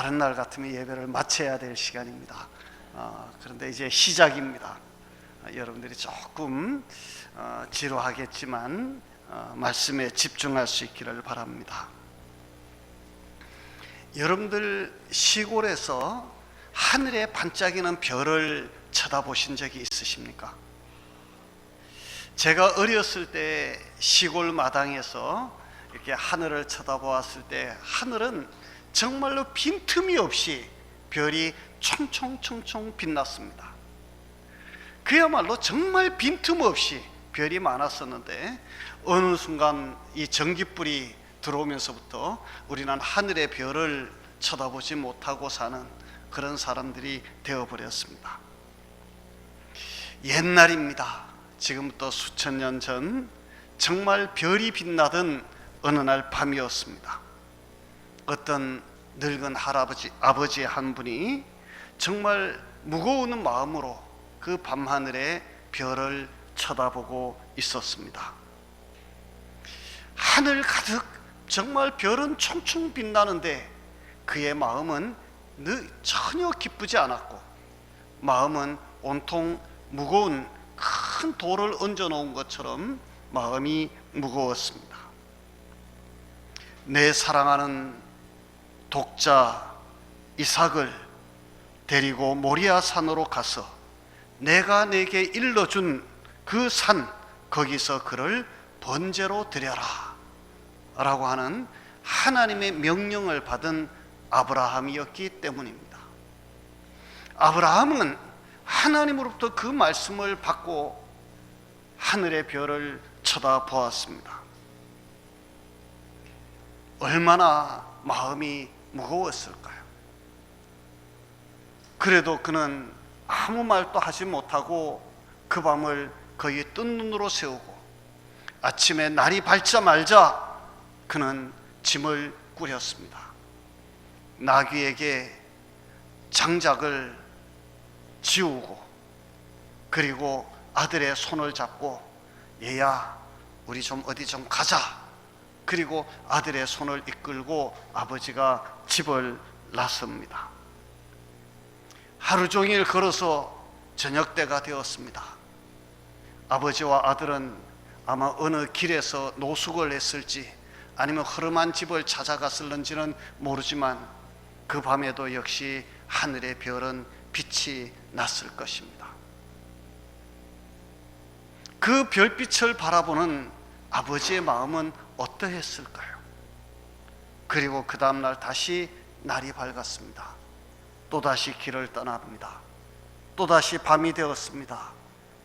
다른 날 같으면 예배를 마쳐야 될 시간입니다. 그런데 이제 시작입니다. 여러분들이 조금 지루하겠지만 말씀에 집중할 수 있기를 바랍니다. 여러분들 시골에서 하늘에 반짝이는 별을 쳐다보신 적이 있으십니까? 제가 어렸을 때 시골 마당에서 이렇게 하늘을 쳐다보았을 때 하늘은 정말로 빈틈이 없이 별이 총총총총 빛났습니다. 그야말로 정말 빈틈없이 별이 많았었는데 어느 순간 이 전기불이 들어오면서부터 우리는 하늘의 별을 쳐다보지 못하고 사는 그런 사람들이 되어버렸습니다. 옛날입니다. 지금부터 수천 년 전 정말 별이 빛나던 어느 날 밤이었습니다. 어떤 늙은 아버지 한 분이 정말 무거운 마음으로 그 밤하늘에 별을 쳐다보고 있었습니다. 하늘 가득 정말 별은 총총 빛나는데 그의 마음은 전혀 기쁘지 않았고 마음은 온통 무거운 큰 돌을 얹어 놓은 것처럼 마음이 무거웠습니다. 내 사랑하는 독자 이삭을 데리고 모리아 산으로 가서 내가 내게 일러준 그 산 거기서 그를 번제로 드려라 라고 하는 하나님의 명령을 받은 아브라함이었기 때문입니다. 아브라함은 하나님으로부터 그 말씀을 받고 하늘의 별을 쳐다보았습니다. 얼마나 마음이 무거웠을까요? 그래도 그는 아무 말도 하지 못하고 그 밤을 거의 뜬 눈으로 새우고 아침에 날이 밝자마자 그는 짐을 꾸렸습니다. 나귀에게 장작을 지우고 그리고 아들의 손을 잡고 얘야 우리 좀 어디 좀 가자. 그리고 아들의 손을 이끌고 아버지가 집을 나섭니다. 하루 종일 걸어서 저녁 때가 되었습니다. 아버지와 아들은 아마 어느 길에서 노숙을 했을지 아니면 허름한 집을 찾아갔을는지는 모르지만 그 밤에도 역시 하늘의 별은 빛이 났을 것입니다. 그 별빛을 바라보는 아버지의 마음은 어떠했을까요? 그리고 그 다음날 다시 날이 밝았습니다. 또다시 길을 떠납니다. 또다시 밤이 되었습니다.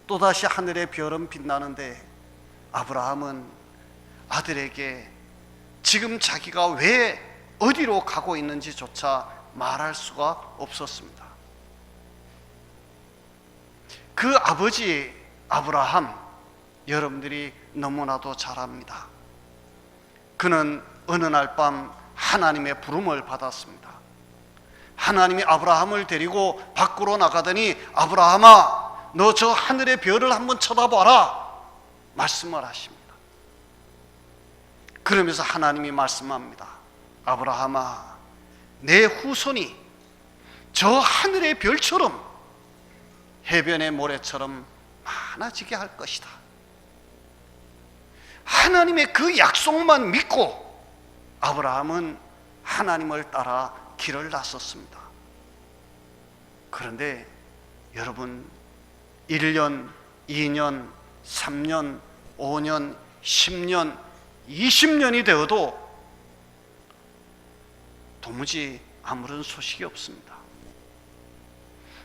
또다시 하늘의 별은 빛나는데 아브라함은 아들에게 지금 자기가 왜 어디로 가고 있는지조차 말할 수가 없었습니다. 그 아버지 아브라함 여러분들이 너무나도 잘 압니다. 그는 어느 날 밤 하나님의 부름을 받았습니다. 하나님이 아브라함을 데리고 밖으로 나가더니 아브라함아 너 저 하늘의 별을 한번 쳐다봐라 말씀을 하십니다. 그러면서 하나님이 말씀합니다. 아브라함아 내 후손이 저 하늘의 별처럼 해변의 모래처럼 많아지게 할 것이다. 하나님의 그 약속만 믿고 아브라함은 하나님을 따라 길을 나섰습니다. 그런데 여러분 1년, 2년, 3년, 5년, 10년, 20년이 되어도 도무지 아무런 소식이 없습니다.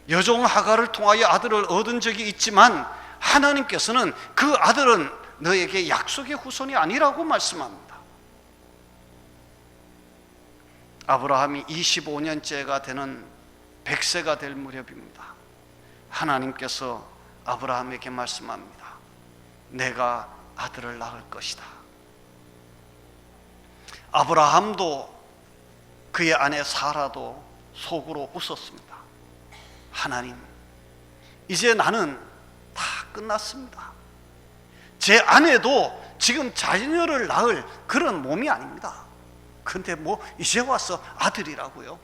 여종 하갈을 통하여 아들을 얻은 적이 있지만 하나님께서는 그 아들은 너에게 약속의 후손이 아니라고 말씀합니다. 아브라함이 25년째가 되는 100세가 될 무렵입니다. 하나님께서 아브라함에게 말씀합니다. 내가 아들을 낳을 것이다. 아브라함도 그의 아내 사라도 속으로 웃었습니다. 하나님, 이제 나는 다 끝났습니다. 제 아내도 지금 자녀를 낳을 그런 몸이 아닙니다. 근데 뭐 이제 와서 아들이라고요?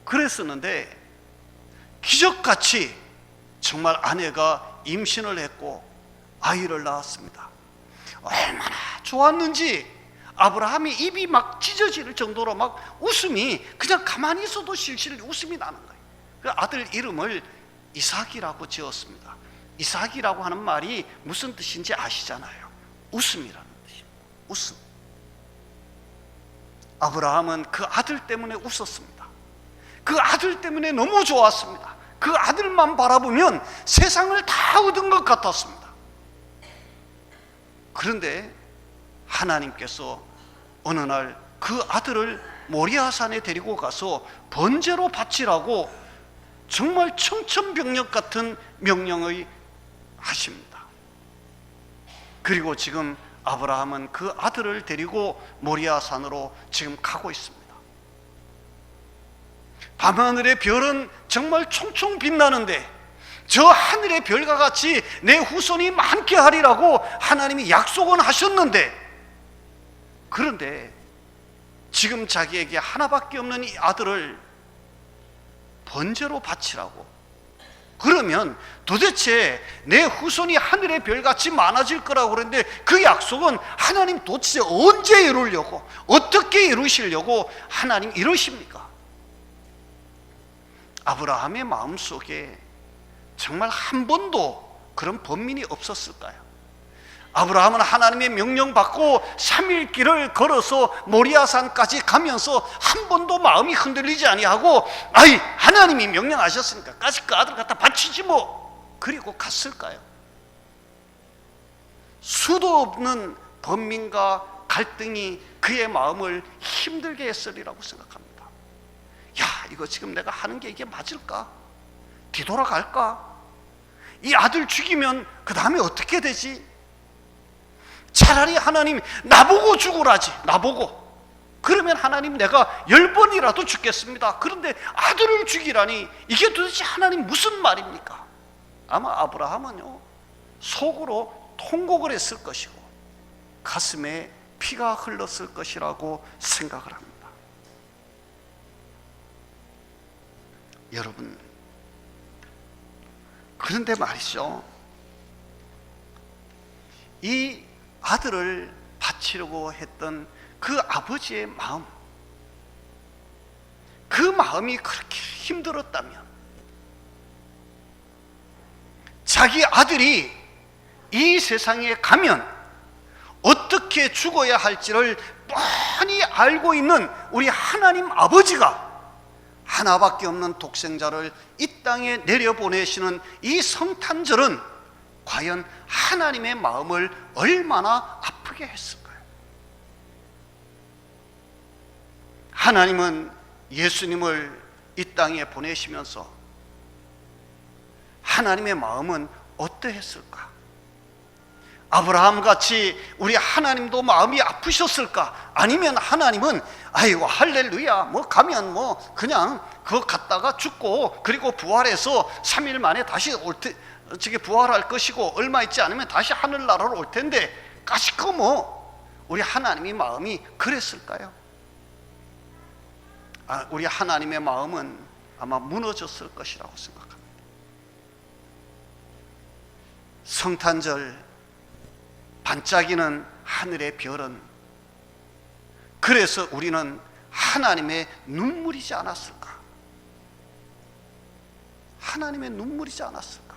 그랬었는데 기적같이 정말 아내가 임신을 했고 아이를 낳았습니다. 얼마나 좋았는지 아브라함이 입이 막 찢어질 정도로 막 웃음이, 그냥 가만히 있어도 실실 웃음이 나는 거예요. 그 아들 이름을 이삭이라고 지었습니다. 이삭이라고 하는 말이 무슨 뜻인지 아시잖아요. 웃음이라는 뜻입니다. 웃음. 아브라함은 그 아들 때문에 웃었습니다. 그 아들 때문에 너무 좋았습니다. 그 아들만 바라보면 세상을 다 얻은 것 같았습니다. 그런데 하나님께서 어느 날 그 아들을 모리아산에 데리고 가서 번제로 바치라고 정말 청천벽력 같은 명령을 하십니다. 그리고 지금 아브라함은 그 아들을 데리고 모리아산으로 지금 가고 있습니다. 밤하늘의 별은 정말 총총 빛나는데 저 하늘의 별과 같이 내 후손이 많게 하리라고 하나님이 약속은 하셨는데, 그런데 지금 자기에게 하나밖에 없는 이 아들을 번제로 바치라고, 그러면 도대체 내 후손이 하늘의 별같이 많아질 거라고 그러는데 그 약속은 하나님 도대체 언제 이루려고, 어떻게 이루시려고 하나님 이러십니까? 아브라함의 마음속에 정말 한 번도 그런 번민이 없었을까요? 아브라함은 하나님의 명령 받고 3일 길을 걸어서 모리아산까지 가면서 한 번도 마음이 흔들리지 아니하고, 아이 하나님이 명령하셨으니까 까짓 그 아들 갖다 바치지 뭐, 그리고 갔을까요? 수도 없는 번민과 갈등이 그의 마음을 힘들게 했으리라고 생각합니다. 야, 이거 지금 내가 하는 게 이게 맞을까? 뒤돌아갈까? 이 아들 죽이면 그 다음에 어떻게 되지? 차라리 하나님 나보고 죽으라지, 나보고. 그러면 하나님 내가 10번이라도 죽겠습니다. 그런데 아들을 죽이라니, 이게 도대체 하나님 무슨 말입니까? 아마 아브라함은요 속으로 통곡을 했을 것이고 가슴에 피가 흘렀을 것이라고 생각을 합니다. 여러분, 그런데 말이죠, 이 아들을 바치려고 했던 그 아버지의 마음, 그 마음이 그렇게 힘들었다면 자기 아들이 이 세상에 가면 어떻게 죽어야 할지를 뻔히 알고 있는 우리 하나님 아버지가 하나밖에 없는 독생자를 이 땅에 내려보내시는 이 성탄절은 과연 하나님의 마음을 얼마나 아프게 했을까요? 하나님은 예수님을 이 땅에 보내시면서 하나님의 마음은 어떠했을까? 아브라함같이 우리 하나님도 마음이 아프셨을까? 아니면 하나님은 아이고 할렐루야 뭐 가면 뭐 그냥 그거 갔다가 죽고 그리고 부활해서 3일 만에 다시 저게 부활할 것이고 얼마 있지 않으면 다시 하늘나라로 올 텐데 까짓거 뭐 우리 하나님의 마음이 그랬을까요? 우리 하나님의 마음은 아마 무너졌을 것이라고 생각합니다. 성탄절 반짝이는 하늘의 별은, 그래서 우리는 하나님의 눈물이지 않았을까? 하나님의 눈물이지 않았을까?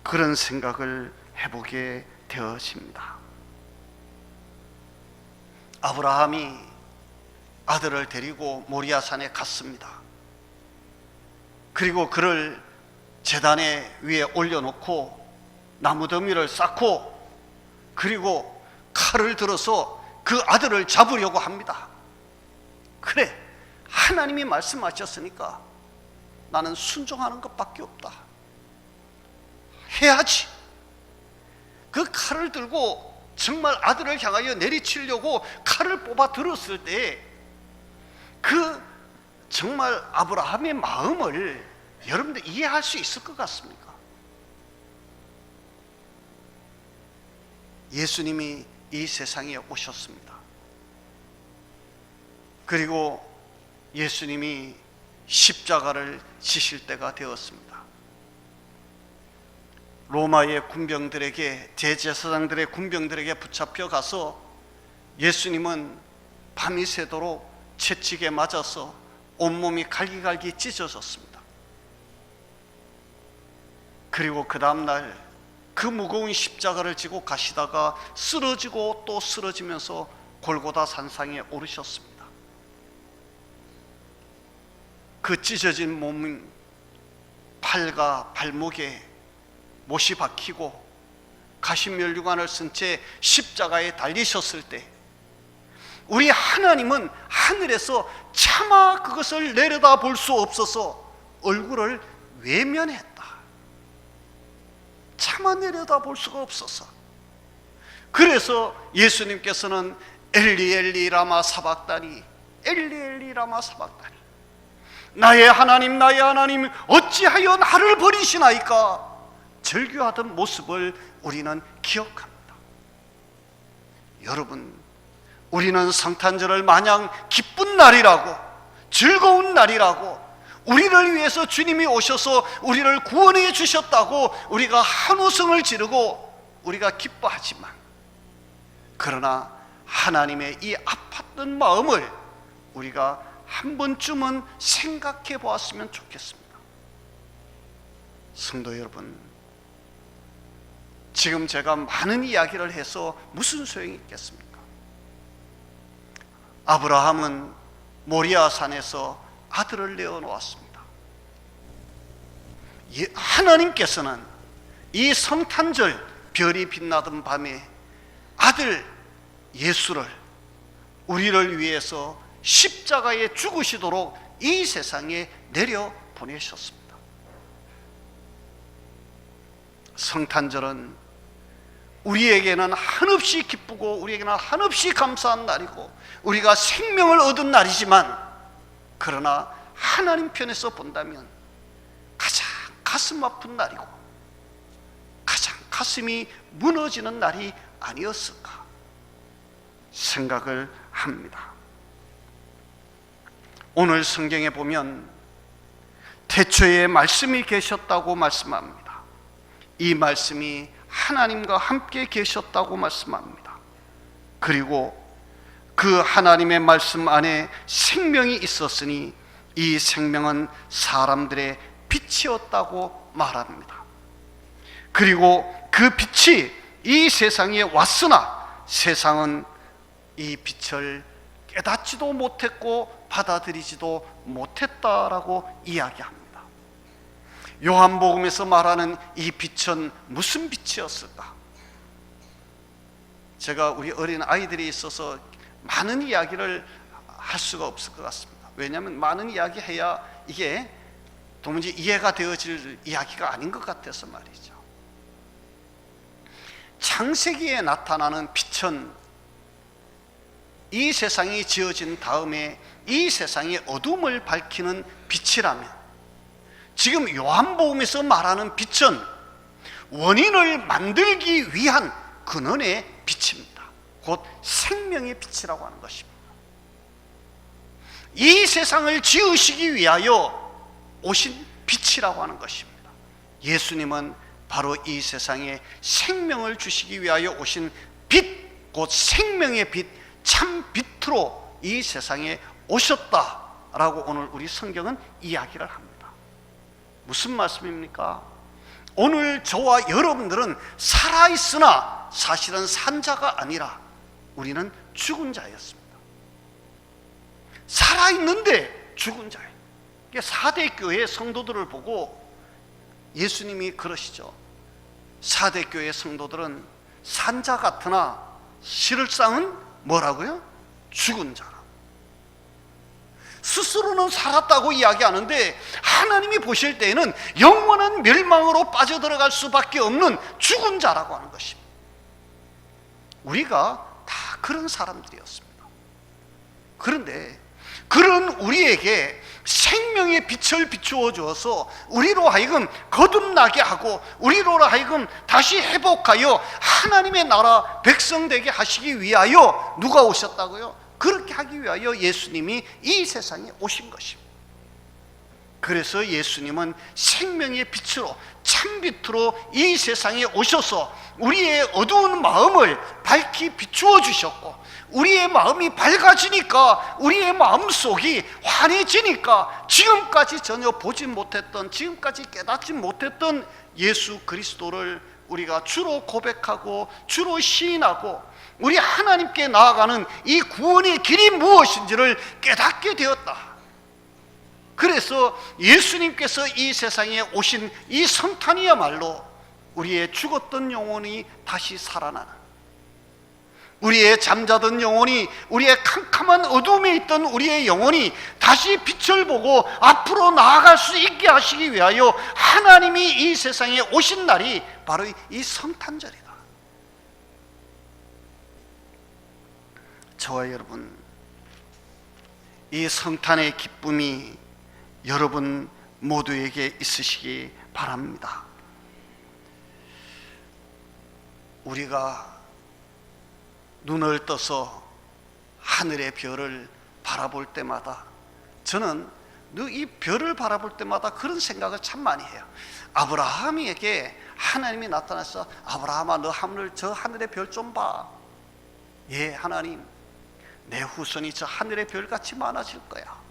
그런 생각을 해보게 되어집니다. 아브라함이 아들을 데리고 모리아산에 갔습니다. 그리고 그를 제단에 위에 올려놓고 나무더미를 쌓고 그리고 칼을 들어서 그 아들을 잡으려고 합니다. 그래, 하나님이 말씀하셨으니까 나는 순종하는 것밖에 없다. 해야지. 그 칼을 들고 정말 아들을 향하여 내리치려고 칼을 뽑아 들었을 때 그 정말 아브라함의 마음을 여러분들 이해할 수 있을 것 같습니까? 예수님이 이 세상에 오셨습니다. 그리고 예수님이 십자가를 지실 때가 되었습니다. 로마의 군병들에게, 대제사장들의 군병들에게 붙잡혀 가서 예수님은 밤이 새도록 채찍에 맞아서 온몸이 갈기갈기 찢어졌습니다. 그리고 그 다음날 그 무거운 십자가를 지고 가시다가 쓰러지고 또 쓰러지면서 골고다 산상에 오르셨습니다. 그 찢어진 몸, 팔과 발목에 못이 박히고 가시면류관을 쓴 채 십자가에 달리셨을 때 우리 하나님은 하늘에서 차마 그것을 내려다 볼 수 없어서 얼굴을 외면했다. 차마 내려다 볼 수가 없어서. 그래서 예수님께서는 엘리 엘리 라마 사박다니, 엘리 엘리 라마 사박다니, 나의 하나님 나의 하나님 어찌하여 나를 버리시나이까 절규하던 모습을 우리는 기억합니다. 여러분, 우리는 성탄절을 마냥 기쁜 날이라고, 즐거운 날이라고, 우리를 위해서 주님이 오셔서 우리를 구원해 주셨다고 우리가 한우성을 지르고 우리가 기뻐하지만, 그러나 하나님의 이 아팠던 마음을 우리가 한 번쯤은 생각해 보았으면 좋겠습니다. 성도 여러분, 지금 제가 많은 이야기를 해서 무슨 소용이 있겠습니까? 아브라함은 모리아 산에서 아들을 내어놓았습니다. 하나님께서는 이 성탄절 별이 빛나던 밤에 아들 예수를 우리를 위해서 십자가에 죽으시도록 이 세상에 내려 보내셨습니다. 성탄절은 우리에게는 한없이 기쁘고 우리에게는 한없이 감사한 날이고 우리가 생명을 얻은 날이지만, 그러나 하나님 편에서 본다면 가장 가슴 아픈 날이고 가장 가슴이 무너지는 날이 아니었을까 생각을 합니다. 오늘 성경에 보면 태초에 말씀이 계셨다고 말씀합니다. 이 말씀이 하나님과 함께 계셨다고 말씀합니다. 그리고 그 하나님의 말씀 안에 생명이 있었으니 이 생명은 사람들의 빛이었다고 말합니다. 그리고 그 빛이 이 세상에 왔으나 세상은 이 빛을 깨닫지도 못했고 받아들이지도 못했다라고 이야기합니다. 요한복음에서 말하는 이 빛은 무슨 빛이었을까? 제가 우리 어린 아이들이 있어서 많은 이야기를 할 수가 없을 것 같습니다. 왜냐하면 많은 이야기 해야 이게 도무지 이해가 되어질 이야기가 아닌 것 같아서 말이죠. 창세기에 나타나는 빛은 이 세상이 지어진 다음에 이 세상의 어둠을 밝히는 빛이라면, 지금 요한복음에서 말하는 빛은 원인을 만들기 위한 근원의 빛입니다. 곧 생명의 빛이라고 하는 것입니다. 이 세상을 지으시기 위하여 오신 빛이라고 하는 것입니다. 예수님은 바로 이 세상에 생명을 주시기 위하여 오신 빛, 곧 생명의 빛, 참 빛으로 이 세상에 오셨다라고 오늘 우리 성경은 이야기를 합니다. 무슨 말씀입니까? 오늘 저와 여러분들은 살아있으나 사실은 산 자가 아니라 우리는 죽은 자였습니다. 살아있는데 죽은 자예요. 사대 교회 성도들을 보고 예수님이 그러시죠. 사대 교회 성도들은 산자 같으나 실상은 뭐라고요? 죽은 자라. 스스로는 살았다고 이야기하는데 하나님이 보실 때에는 영원한 멸망으로 빠져들어갈 수밖에 없는 죽은 자라고 하는 것입니다. 우리가 다 그런 사람들이었습니다. 그런데 그런 우리에게 생명의 빛을 비추어 주어서 우리로 하여금 거듭나게 하고 우리로 하여금 다시 회복하여 하나님의 나라 백성 되게 하시기 위하여 누가 오셨다고요? 그렇게 하기 위하여 예수님이 이 세상에 오신 것입니다. 그래서 예수님은 생명의 빛으로, 참빛으로 이 세상에 오셔서 우리의 어두운 마음을 밝히 비추어 주셨고, 우리의 마음이 밝아지니까, 우리의 마음속이 환해지니까 지금까지 전혀 보지 못했던, 지금까지 깨닫지 못했던 예수 그리스도를 우리가 주로 고백하고 주로 시인하고 우리 하나님께 나아가는 이 구원의 길이 무엇인지를 깨닫게 되었다. 그래서 예수님께서 이 세상에 오신 이 성탄이야말로 우리의 죽었던 영혼이 다시 살아나는, 우리의 잠자던 영혼이, 우리의 캄캄한 어둠에 있던 우리의 영혼이 다시 빛을 보고 앞으로 나아갈 수 있게 하시기 위하여 하나님이 이 세상에 오신 날이 바로 이 성탄절이다. 저와 여러분, 이 성탄의 기쁨이 여러분 모두에게 있으시기 바랍니다. 우리가 눈을 떠서 하늘의 별을 바라볼 때마다, 저는 이 별을 바라볼 때마다 그런 생각을 참 많이 해요. 아브라함에게 하나님이 나타나서, 아브라함아, 너 저 하늘의 별 좀 봐. 예, 하나님, 내 후손이 저 하늘의 별같이 많아질 거야.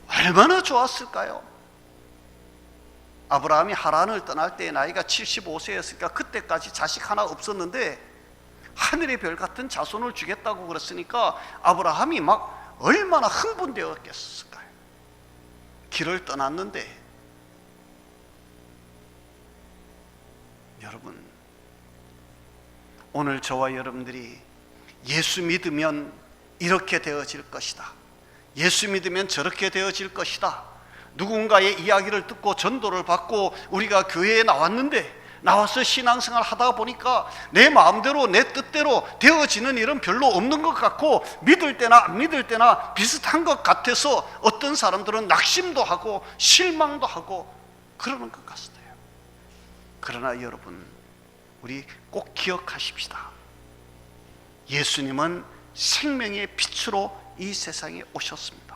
얼마나 좋았을까요? 아브라함이 하란을 떠날 때 나이가 75세였으니까 그때까지 자식 하나 없었는데 하늘의 별 같은 자손을 주겠다고 그랬으니까 아브라함이 막 얼마나 흥분되었겠을까요? 길을 떠났는데, 여러분, 오늘 저와 여러분들이 예수 믿으면 이렇게 되어질 것이다, 예수 믿으면 저렇게 되어질 것이다, 누군가의 이야기를 듣고 전도를 받고 우리가 교회에 나와서 신앙생활 하다 보니까 내 마음대로, 내 뜻대로 되어지는 일은 별로 없는 것 같고, 믿을 때나 안 믿을 때나 비슷한 것 같아서 어떤 사람들은 낙심도 하고 실망도 하고 그러는 것 같아요. 그러나 여러분, 우리 꼭 기억하십시다. 예수님은 생명의 빛으로 이 세상에 오셨습니다.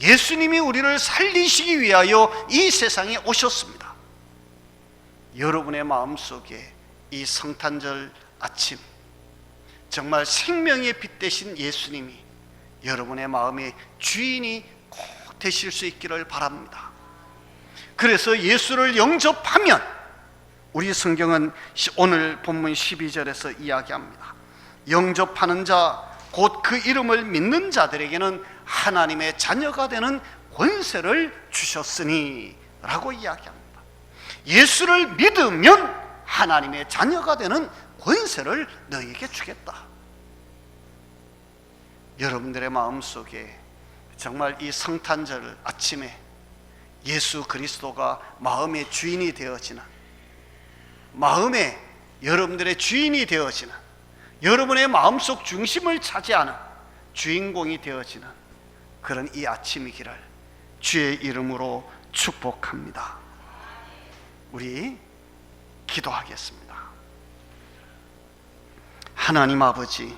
예수님이 우리를 살리시기 위하여 이 세상에 오셨습니다. 여러분의 마음속에 이 성탄절 아침, 정말 생명의 빛 되신 예수님이 여러분의 마음의 주인이 꼭 되실 수 있기를 바랍니다. 그래서 예수를 영접하면, 우리 성경은 오늘 본문 12절에서 이야기합니다. 영접하는 자, 곧 그 이름을 믿는 자들에게는 하나님의 자녀가 되는 권세를 주셨으니 라고 이야기합니다. 예수를 믿으면 하나님의 자녀가 되는 권세를 너에게 주겠다. 여러분들의 마음속에 정말 이 성탄절 아침에 예수 그리스도가 마음의 주인이 되어지는, 마음에 여러분들의 주인이 되어지는, 여러분의 마음속 중심을 차지하는 주인공이 되어지는 그런 이 아침이기를 주의 이름으로 축복합니다. 우리 기도하겠습니다. 하나님 아버지,